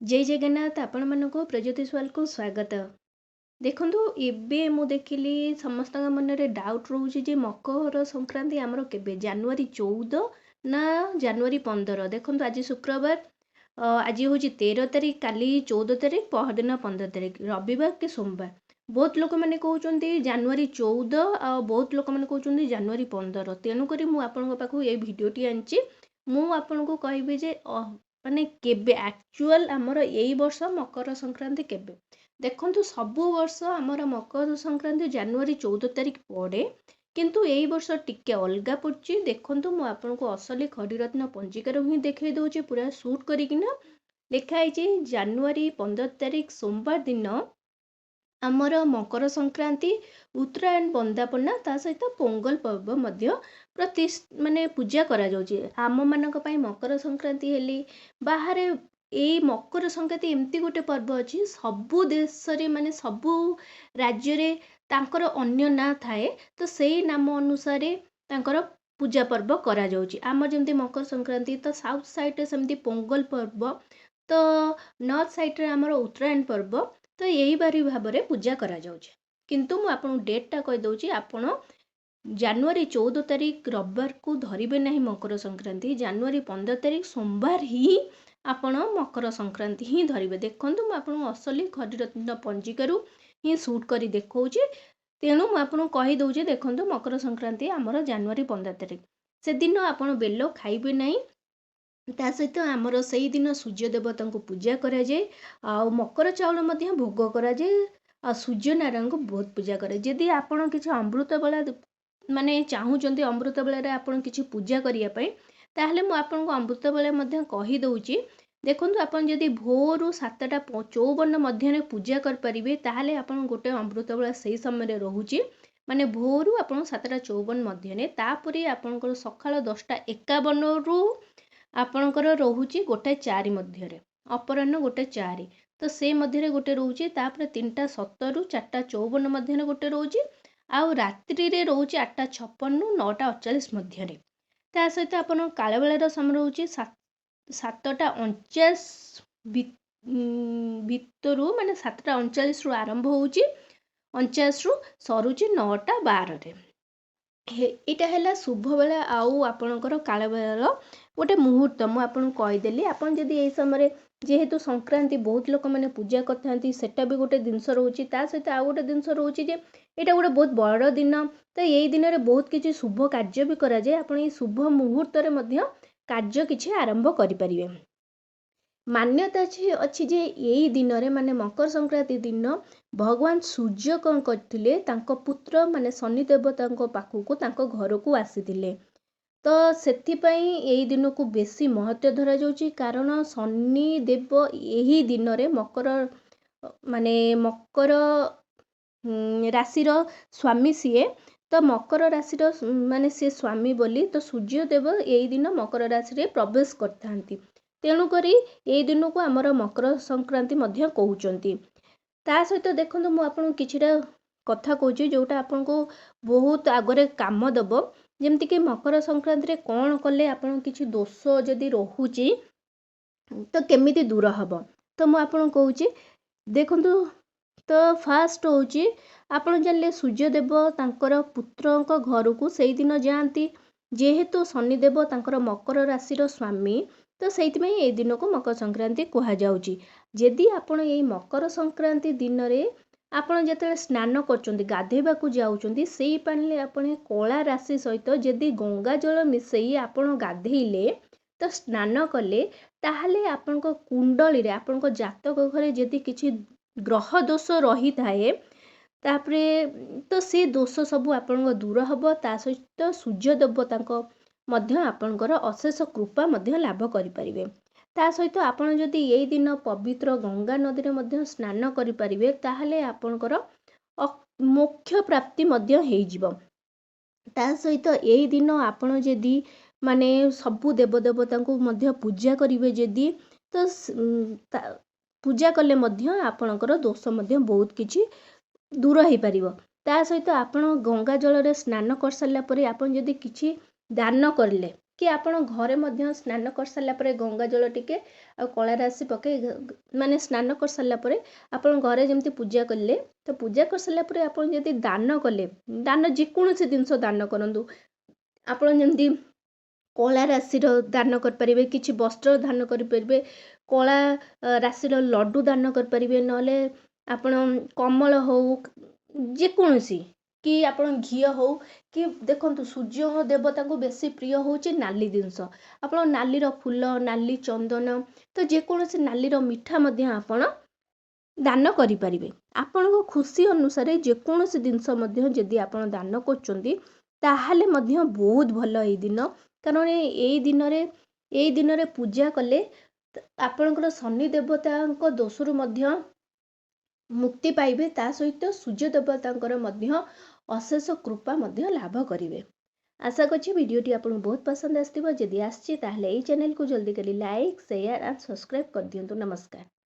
जय जगन्नाथ आपण मानक प्रज्योतिष को स्वागत। देखंतु एबे मु देखिली समस्त मन रे डाउट रोचे जे मकर संक्रांति आमर केबे जनवरी 14 ना जनवरी 15। देखंतु आज शुक्रवार, आज हूँ 13 तारीख, काली 14 तारीख, पहरदिन 15 तारीख, रविवार कि सोमवार। बहुत लोक मैंने कहते जनवरी 14 आ बहुत लोक मैंने कहते जनवरी 15। तेणुक मुझे ये भिडटी आनी मुझे कहबी जे माने केबे एक्चुअल आमर यही वर्ष मकर संक्रांति केबे। देखंतु सबु वर्ष आमर मकर संक्रांति जनवरी 14 तारीख पड़े, किंतु यही वर्ष टिके अलगा पड़ची। देखंतु मु आपनको असली खड़ीरत्न पंजिकार ही देखई दउची पूरा शूट करिकिना लिखाई जनवरी 15 तारीख सोमवार दिन आमर मकर संक्रांति, उत्तरायण बंदापना ता सहित पोंगल पर्व मध्य प्रति माने पूजा करा जाउची। आम मानक पई मकर संक्रांति हेली बाहर एई मकर संक्रांति एमती गोटे पर्व अछि सबु देश रे माने सबु राज्य रे तांकर अन्य ना थाए, तो सेई नाम अनुसार तांकर पूजा पर्व करा जाउची। आम जेमती मकर संक्रांति तो साउथ साइड रे सेमती पोंगल पर्व, तो नॉर्थ साइड रे आमर उत्तरायण पर्व, तो यही बारी भाव में पूजा करा जाउची। किंतु मु आपन डेटा कहि दउची, आपण जनवरी 14 तारीख रविवार को धरिबे नहीं मकर संक्रांति, जनवरी 15 तारीख सोमवार ही आपण मकर संक्रांति ही धरिबे। देखंतु मु आपन असली खड़ीरत्न पंजिकारु ही शूट करी देखौची। तेणु मु आपन कहि दउची देखंतु मकर संक्रांति आमर जनवरी 15 तारीख से दिन आपण बेलो खाइबे नहीं। ता सहित आमर से दिन सूर्य देवता को पूजा करा जाए, आ मकर चाउल मध्य भोग करा जाए, आ सूर्य नारायण को बहुत पूजा करे। जदि आपण किछि अमृत बेला माने चाहूचंती अमृत बेला आपण किछि पूजा करिया पई, ताहले मु आपन को अमृत बेला मध्य कहि दउची। देखंतु आपण जदि भोरु 7:54 मध्य पूजा कर परिबे, ताहले आपण गोटे अमृत बेला सही समय रे रहूची, माने भोरु आपण 7:54 मध्य ने, तापरे आपनकर सकाळ 10:51 रु आपणकर रोचे 1:04 मध्य, अपराह्न 1:04, तो से मध्य गोटे रोचे, तापर 3:07 रु 4:54 मध्य गोटे रोचे, आउ रात्रि रे रोचे 8:56 रु 9:48 मध्य। ता सहित आपन काल बेलार समय रोचे 7:49 भितरु, माने 7:39 रु आरंभ होउची, 49 रु सरुची 9:12 रे। एटा हैला शुभ बेला आउ आपणकर काल बेलार गोटे मुहूर्त। मु आपन कहीदेली, आपन जदि एई समय जेहेतु संक्रांति बहुत लोक मैंने पूजा करथांती, सेटा भी गोटे जिनस रोची। ता सहित आ गोटे जिनस रोची जे एटा गोटे बहुत बड़ दिन, तो यही दिन रे बहुत किछि शुभ कार्य भी करा जाए। आपन ए शुभ मुहूर्त रे मध्य कार्य किछि आरंभ करि परिबे। मान्यता अच्छी जे यही दिन रे माने मकर संक्रांति दिन भगवान सूर्य कौन करथिले, तांको पुत्र माने शनि देवता पाखु तांको घर को आसीथिले, तो सेथिपाई यही दिन को बेसी महत्व धरा जाउची। कारण शनि देव यही दिन रे मकर माने मकर राशि रो स्वामी सीए, तो मकर राशि रो माने से स्वामी बोली, तो सूर्य देव यही दिन मकर राशि रे प्रवेश करथांती। तेणु करी यही दिन को आमर मकर संक्रांति मध्य कहउचंती। ता सहित देखंतु मु आपन किछिटा कथा कहूची जोटा आपन को बहुत आगरे काम दब। जेमती कि मकर संक्रांति रे कौन कले आपन किछि दोष जदि रहुची तो केमिति दूर हब, तो मु आपन कहूची देखंतु। तो फास्ट होची आपन जानले सूर्यदेव तांकर पुत्रक घर को सेई दिन जाती, जेहेतु शनिदेव तांकर मकर राशि रो स्वामी, तो सेइतिमे ए दिन को मकर संक्रांति कहा जाउची। जदि आपन ए मकर संक्रांति दिन रे आपण जेते स्नान करचंती, गाधेबा को जाउचंती, सेई पानी आपण कला राशि सहित जदि गंगा जल मिसई आपण गाधेइले, तो स्नान कले, ताहले आपण को कुंडली रे आपण को जातक घरे जदि किछि ग्रह दोष रही थाए, तापरे तो से दोष सब आपण दूर हब। ता सहित सूर्य देवता मध्य आपणकर अशेष कृपा मध्य लाभ करि परिबे। ता सहित आपण जदि यही दिन पवित्र गंगा नदी रे मध्य स्नान करि परिबे, ताहले आपणकर मोक्ष प्राप्ति मध्य हेइ जिवो। ता सहित यही दिन आपण जदि माने सबु देवदेवता को मध्य पूजा करिवे जदि, तो पूजा कले मध्य आपणकर दोष मध्य बहुत किछि दूर हेइ परिबो। ता सहित आपण गंगा जल रे स्नान कर सारला परे आपण जदि किछि दान करले, कि आपण घरे मध्य स्नान कर सारा पर गंगा जल टिके आ कला राशि पके माने स्नान कर सारा पर आपण घरे जमती पूजा कले तो पूजा कर सारा पर आपण जदि दान कले दान जेकोसी जिनस दान करंतु आपण जमती कला राशि दान करें कि वस्त्र दान करें कला राशि लड्डू दान करें ना आपण कमल हो जेकोसी कि आपण घी हो कि देखंतु सूर्य देवता को बेसी प्रिय होची नाली जिनस आपण नालीर फूल नाली चंदन तो जेकोसी नालीर मिठा मध्य आपण दान करें आपण को खुशी अनुसार जेकोसी जिनस मध्य जदि आपण दान करचंती ताहाले मध्य बहुत भल ए दिन कारण ए दिन रे पूजा कले आपणकर शनि देवता दोषरु मध्य मुक्ति पाइबे ता सहित सूर्य देवतांकर मध्य अशेष कृपा मध्य लाभ करिवे। आशा करछि वीडियोटी आपन बहुत पसंद आस्तिबो जदि आछि ताहले एई चैनल को जल्दी करी लाइक शेयर एंड सब्सक्राइब कर दियंतु। नमस्कार।